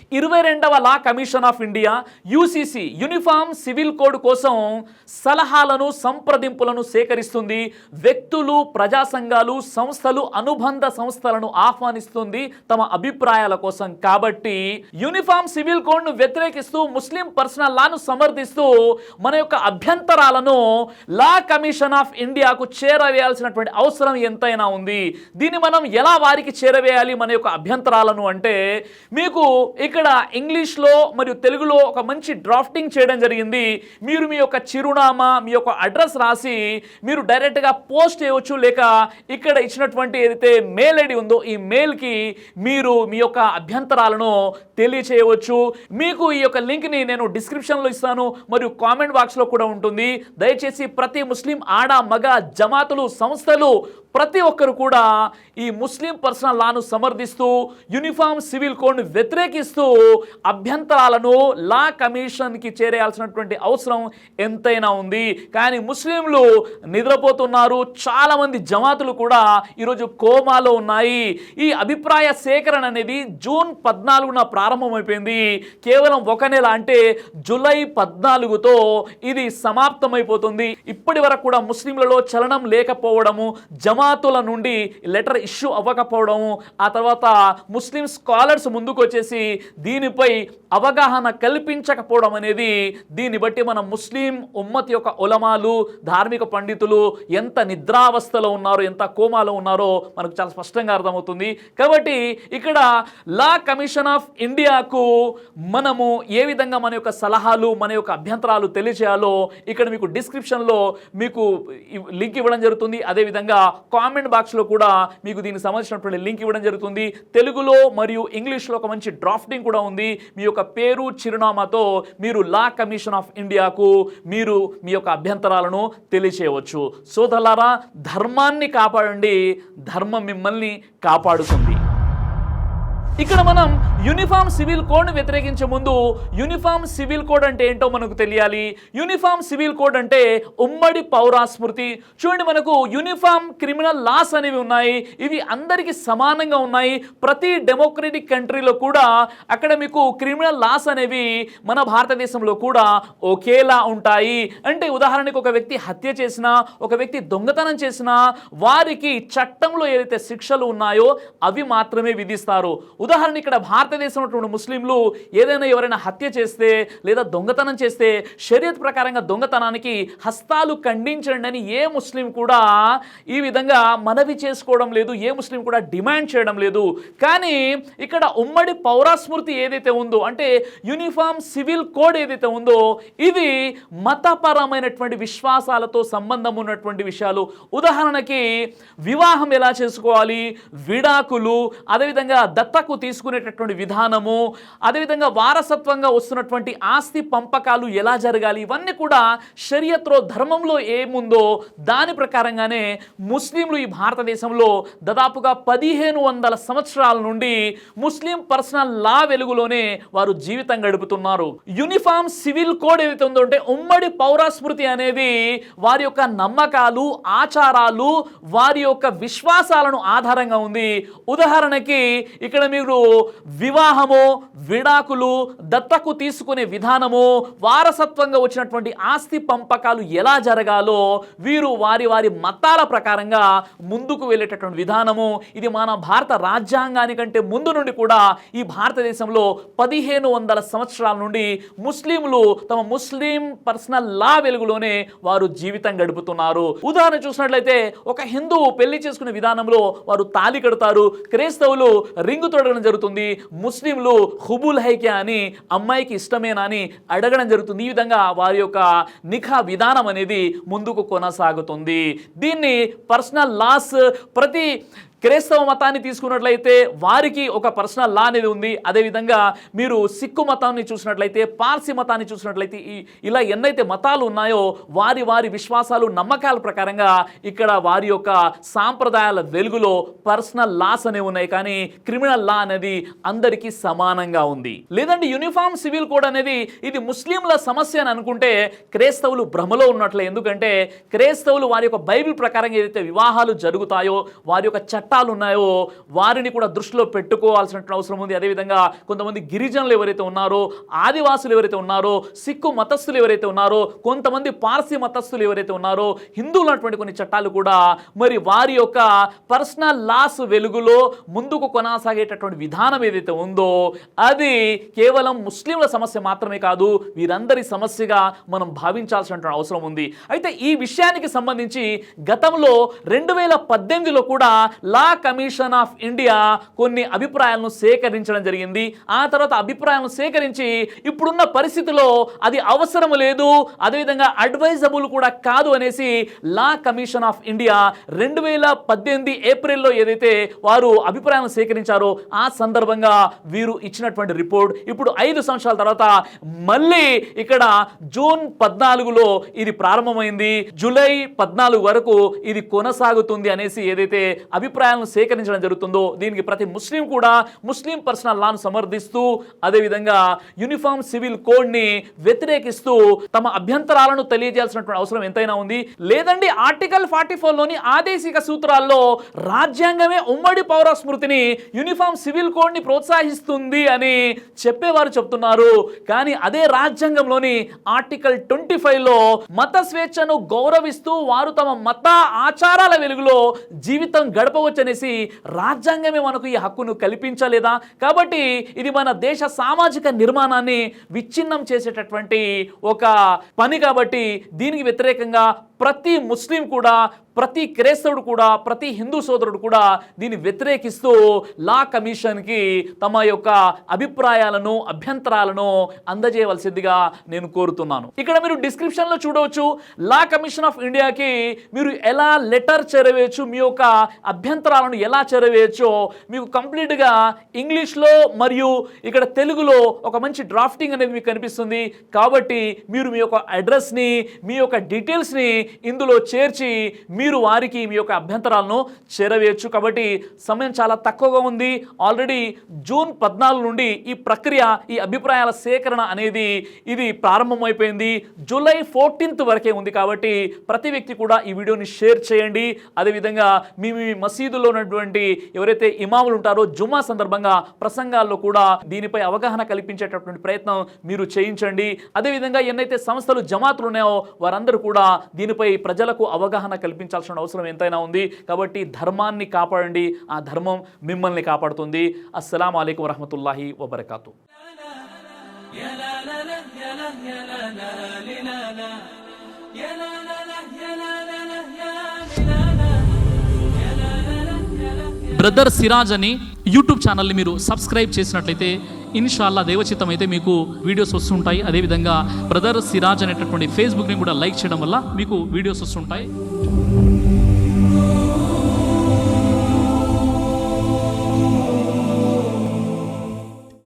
22వ law commission of India UCC uniform civil code కోసం సలహాలను సంప్రదింపులను సేకరిస్తుంది. వ్యక్తులు, ప్రజా సంఘాలు, సంస్థలు, అనుబంధ సంస్థలను ఆహ్వానిస్తుంది తమ అభిప్రాయాల కోసం. కాబట్టి యూనిఫామ్ సివిల్ కోడ్ను వ్యతిరేకిస్తూ, ముస్లిం పర్సనల్ లాను సమర్థిస్తూ మన యొక్క అభ్యంతరాలను లా కమిషన్ ఆఫ్ ఇండియాకు చేరవేయాల్సినటువంటి అవసరం ఎంతైనా ఉంది. దీన్ని మనం ఎలా వారికి చేరవేయాలి మన యొక్క అభ్యంతరాలను అంటే, మీకు ఇక్కడ ఇంగ్లీష్లో మరియు తెలుగులో ఒక మంచి డ్రాఫ్టింగ్ చేయడం జరిగింది. మీరు మీ యొక్క చిరునామా, మీ యొక్క అడ్రస్ రాసి మీరు డైరెక్ట్గా పోస్ట్ చేయవచ్చు. లేక ఇక్కడ ఇచ్చినటువంటి ఏదైతే మెయిల్ ఐడి ఉందో ఈ మెయిల్కి మీరు మీ యొక్క అభ్యంతరాలను తెలియచేయవచ్చు. మీకు ఈ యొక్క లింక్ని నేను డిస్క్రిప్షన్లో ఇస్తాను మరియు కామెంట్ బాక్స్లో కూడా ఉంటుంది. దయచేసి ప్రతి ముస్లిం ఆడ, మగ, జమాతులు, సంస్థలు ప్రతి ఒక్కరు కూడా ఈ ముస్లిం పర్సనల్ లాను సమర్థిస్తూ, యూనిఫామ్ సివిల్ కోడ్ను వ్యతిరేకిస్తూ అభ్యంతరాలను లా కమిషన్కి చేరేయాల్సినటువంటి అవసరం ఎంతైనా ఉంది. కానీ ముస్లింలు నిద్రపోతున్నారు. చాలామంది జమాతులు కూడా ఈరోజు కోమాలో ఉన్నాయి. ఈ అభిప్రాయ సేకరణ అనేది జూన్ 14న ప్రారంభమైపోయింది. కేవలం ఒక నెల, అంటే జూలై 14తో ఇది సమాప్తమైపోతుంది. ఇప్పటి వరకు కూడా ముస్లింలలో చలనం లేకపోవడము, జమాతుల నుండి లెటర్ ఇష్యూ అవ్వకపోవడము, ఆ తర్వాత ముస్లిం స్కాలర్స్ ముందుకు వచ్చేసి దీనిపై అవగాహన కల్పించకపోవడం అనేది, దీన్ని బట్టి మన ముస్లిం ఉమ్మత్ యొక్క ఉలమాలు, ధార్మిక పండితులు ఎంత నిద్రావస్థలో ఉన్నారో, ఎంత కోమాలో ఉన్నారో మనకు చాలా స్పష్టంగా అర్థమవుతుంది. కాబట్టి ఇక్కడ లా కమిషన్ ఆఫ్ ఇండియాకు మనము ఏ విధంగా మన యొక్క సలహాలు, మన యొక్క అభ్యంతరాలు తెలియజేయాలో ఇక్కడ మీకు డిస్క్రిప్షన్లో మీకు లింక్ ఇవ్వడం జరుగుతుంది. అదేవిధంగా కామెంట్ బాక్స్లో కూడా మీకు దీనికి సంబంధించినటువంటి లింక్ ఇవ్వడం జరుగుతుంది. తెలుగులో మరియు ఇంగ్లీష్లో ఒక మంచి డ్రాఫ్టింగ్ కూడా ఉంది. మీ యొక్క పేరు, చిరునామాతో మీరు లా కమిషన్ ఆఫ్ ఇండియాకు మీరు మీ యొక్క అభ్యంతరాలను తెలియచేయవచ్చు. సోదరులారా, ధర్మాన్ని కాపాడండి, ధర్మం మిమ్మల్ని కాపాడుతుంది. ఇక్కడ మనం యూనిఫామ్ సివిల్ కోడ్ను వ్యతిరేకించే ముందు యూనిఫామ్ సివిల్ కోడ్ అంటే ఏంటో మనకు తెలియాలి. యూనిఫామ్ సివిల్ కోడ్ అంటే ఉమ్మడి పౌరాస్మృతి. చూడండి, మనకు యూనిఫామ్ క్రిమినల్ లాస్ అనేవి ఉన్నాయి. ఇవి అందరికీ సమానంగా ఉన్నాయి. ప్రతి డెమోక్రటిక్ కంట్రీలో కూడా అక్కడ మీకు క్రిమినల్ లాస్ అనేవి మన భారతదేశంలో కూడా ఒకేలా ఉంటాయి. అంటే ఉదాహరణకు ఒక వ్యక్తి హత్య చేసినా, ఒక వ్యక్తి దొంగతనం చేసినా వారికి చట్టంలో ఏదైతే శిక్షలు ఉన్నాయో అవి మాత్రమే విధిస్తారు. ఉదాహరణ, ఇక్కడ భారతదేశంలో ముస్లింలు ఏదైనా ఎవరైనా హత్య చేస్తే లేదా దొంగతనం చేస్తే షరియత్ ప్రకారంగా దొంగతనానికి హస్తాలు ఖండించండి అని ఏ ముస్లిం కూడా ఈ విధంగా మనవి చేసుకోవడం లేదు, ఏ ముస్లిం కూడా డిమాండ్ చేయడం లేదు. కానీ ఇక్కడ ఉమ్మడి పౌరాస్మృతి ఏదైతే ఉందో, అంటే యూనిఫామ్ సివిల్ కోడ్ ఏదైతే ఉందో, ఇది మతపరమైనటువంటి విశ్వాసాలతో సంబంధం ఉన్నటువంటి విషయాలు. ఉదాహరణకి వివాహం ఎలా చేసుకోవాలి, విడాకులు, అదేవిధంగా దత్తకు తీసుకునేటటువంటి విధానము, అదేవిధంగా వారసత్వంగా వస్తున్నటువంటి ఆస్తి పంపకాలు ఎలా జరగాలి, ఇవన్నీ కూడా షరియత్లో, ధర్మంలో ఏముందో దాని ప్రకారంగానే ముస్లింలు ఈ భారతదేశంలో దాదాపుగా 1500 సంవత్సరాల నుండి ముస్లిం పర్సనల్ లా వెలుగులోనే వారు జీవితం గడుపుతున్నారు. యూనిఫామ్ సివిల్ కోడ్ ఏదైతే ఉందో, అంటే ఉమ్మడి పౌరాస్మృతి అనేది వారి యొక్క నమ్మకాలు, ఆచారాలు, వారి యొక్క విశ్వాసాలను ఆధారంగా ఉంది. ఉదాహరణకి ఇక్కడ మీరు వివాహము, విడాకులు, దత్తకు తీసుకునే విధానము, వారసత్వంగా వచ్చినటువంటి ఆస్తి పంపకాలు ఎలా జరగాలో వీరు వారి వారి మతాల ప్రకారంగా ముందుకు వెళ్ళేటటువంటి విధానము. ఇది మన భారత రాజ్యాంగానికంటే ముందు నుండి కూడా ఈ భారతదేశంలో 1500 సంవత్సరాల నుండి ముస్లింలు తమ ముస్లిం పర్సనల్ లా వెలుగులోనే వారు జీవితం గడుపుతున్నారు. ఉదాహరణ చూసినట్లయితే ఒక హిందువు పెళ్లి చేసుకునే విధానంలో వారు తాళి కడతారు, క్రైస్తవులు రింగు తొడగడం జరుగుతుంది, ముస్లింలు హుబుల్ హైక్యా అని అమ్మాయికి ఇష్టమేనా అని అడగడం జరుగుతుంది. ఈ విధంగా వారి యొక్క నిఖా విధానం అనేది ముందుకు కొనసాగుతుంది. దీన్ని పర్సనల్ లాస్ ప్రతి క్రైస్తవ మతాన్ని తీసుకున్నట్లయితే వారికి ఒక పర్సనల్ లా అనేది ఉంది. అదేవిధంగా మీరు సిక్కు మతాన్ని చూసినట్లయితే, పార్సీ మతాన్ని చూసినట్లయితే, ఇలా ఎన్నైతే మతాలు ఉన్నాయో వారి వారి విశ్వాసాలు, నమ్మకాల ప్రకారంగా ఇక్కడ వారి యొక్క సాంప్రదాయాల వెలుగులో పర్సనల్ లాస్ అనేవి ఉన్నాయి. కానీ క్రిమినల్ లా అనేది అందరికీ సమానంగా ఉంది. లేదంటే యూనిఫామ్ సివిల్ కోడ్ అనేది ఇది ముస్లింల సమస్య అని అనుకుంటే క్రైస్తవులు భ్రమలో ఉన్నట్లే. ఎందుకంటే క్రైస్తవులు వారి యొక్క బైబిల్ ప్రకారంగా ఏదైతే వివాహాలు జరుగుతాయో, వారి యొక్క చట్టాలు చట్టాలు ఉన్నాయో వారిని కూడా దృష్టిలో పెట్టుకోవాల్సిన అవసరం ఉంది. అదేవిధంగా కొంతమంది గిరిజనులు ఎవరైతే ఉన్నారో, ఆదివాసులు ఎవరైతే ఉన్నారో, సిక్కు మతస్థులు ఎవరైతే ఉన్నారో, కొంతమంది పార్సీ మతస్థులు ఎవరైతే ఉన్నారో, హిందువులు అటువంటి కొన్ని చట్టాలు కూడా మరి వారి యొక్క పర్సనల్ లాస్ వెలుగులో ముందుకు కొనసాగేటటువంటి విధానం ఏదైతే ఉందో అది కేవలం ముస్లింల సమస్య మాత్రమే కాదు, వీరందరి సమస్యగా మనం భావించాల్సిన అవసరం ఉంది. అయితే ఈ విషయానికి సంబంధించి గతంలో 2018లో కూడా లా కమిషన్ ఆఫ్ ఇండియా కొన్ని అభిప్రాయాలను సేకరించడం జరిగింది. ఆ తర్వాత అభిప్రాయాలను సేకరించి ఇప్పుడున్న పరిస్థితిలో అది అవసరం లేదు, అదేవిధంగా అడ్వైజబుల్ కూడా కాదు అనేసి లా కమిషన్ ఆఫ్ ఇండియా 2018 ఏప్రిల్లో ఏదైతే వారు అభిప్రాయాలను సేకరించారో ఆ సందర్భంగా వీరు ఇచ్చినటువంటి రిపోర్ట్ ఇప్పుడు 5 సంవత్సరాల తర్వాత మళ్ళీ ఇక్కడ జూన్ 14లో ఇది ప్రారంభమైంది, జూలై 14 వరకు ఇది కొనసాగుతుంది అనేసి ఏదైతే అభిప్రాయాలను సేకరించడం జరుగుతుందో దీనికి ప్రతి ముస్లిం కూడా ముస్లిం పర్సనల్ లాను సమర్థిస్తూ అదేవిధంగా యూనిఫామ్ సివిల్ కోడ్ ని వ్యతిరేకిస్తూ తమ అభ్యంతరాలను తెలియజేయాల్సినటువంటి అవసరం ఎంతైనా ఉంది. లేదండి ఆర్టికల్ 44లోని ఆదేశిక సూత్రాల్లో రాజ్యాంగమే ఉమ్మడి పౌర స్మృతిని యూనిఫామ్ సివిల్ కోడ్ ని ప్రోత్సహిస్తుంది అని చెప్పేవారు చెప్తున్నారు. కానీ అదే రాజ్యాంగంలోని ఆర్టికల్ 25లో మత స్వేచ్ఛను గౌరవిస్తూ వారు తమ మత ఆచారాల వెలుగులో జీవితం గడపవచ్చనేసి రాజ్యాంగమే మనకు ఈ హక్కును కల్పించలేదా? కాబట్టి ఇది మన దేశ సామాజిక నిర్మాణాన్ని విచ్ఛిన్నం చేసేటటువంటి ఒక పని. కాబట్టి దీనికి వ్యతిరేకంగా ప్రతి ముస్లిం కూడా, ప్రతి క్రైస్తవుడు కూడా, ప్రతి హిందూ సోదరుడు కూడా దీన్ని వ్యతిరేకిస్తూ లా కమిషన్కి తమ యొక్క అభిప్రాయాలను అభ్యంతరాలను అందజేయవలసిందిగా నేను కోరుతున్నాను. ఇక్కడ మీరు డిస్క్రిప్షన్లో చూడవచ్చు లా కమిషన్ ఆఫ్ ఇండియాకి మీరు ఎలా లెటర్ చేరవేయచ్చు, మీ యొక్క అభ్యంతరాలను ఎలా చేరవేయచ్చో మీకు కంప్లీట్గా ఇంగ్లీష్లో మరియు ఇక్కడ తెలుగులో ఒక మంచి డ్రాఫ్టింగ్ అనేది మీకు కనిపిస్తుంది. కాబట్టి మీరు మీ యొక్క అడ్రస్ని, మీ యొక్క డీటెయిల్స్ని ఇందులో చేర్చి మీరు వారికి మీ యొక్క అభ్యంతరాలను చేరవేయచ్చు. కాబట్టి సమయం చాలా తక్కువగా ఉంది. ఆల్రెడీ జూన్ 14 నుండి ఈ ప్రక్రియ, ఈ అభిప్రాయాల సేకరణ అనేది ఇది ప్రారంభమైపోయింది. జూలై 14 వరకే ఉంది. కాబట్టి ప్రతి వ్యక్తి కూడా ఈ వీడియోని షేర్ చేయండి. అదేవిధంగా మీ మసీదులో ఉన్నటువంటి ఎవరైతే ఇమాములు ఉంటారో జుమ్మా సందర్భంగా ప్రసంగాల్లో కూడా దీనిపై అవగాహన కల్పించేటటువంటి ప్రయత్నం మీరు చేయించండి. అదేవిధంగా ఎన్నైతే సంస్థలు జమాతులు ఉన్నాయో వారందరూ కూడా దీనిపై ప్రజలకు అవగాహన కల్పించాల్సిన అవసరం ఎంతైనా ఉంది. కాబట్టి ధర్మాన్ని కాపాడండి, ఆ ధర్మం మిమ్మల్ని కాపాడుతుంది. అస్సలాము అలైకుం వరహమతుల్లాహి వబరకాతు. బ్రదర్ సిరాజ్ అని యూట్యూబ్ ఛానల్ని మీరు సబ్స్క్రైబ్ చేసినట్లయితే ఇన్షాల్లా దేవచిత్తం అయితే మీకు వీడియోస్ వస్తుంటాయి. అదేవిధంగా బ్రదర్ సిరాజ్ అనేటటువంటి ఫేస్బుక్ని కూడా లైక్ చేయడం వల్ల మీకు వీడియోస్ వస్తుంటాయి.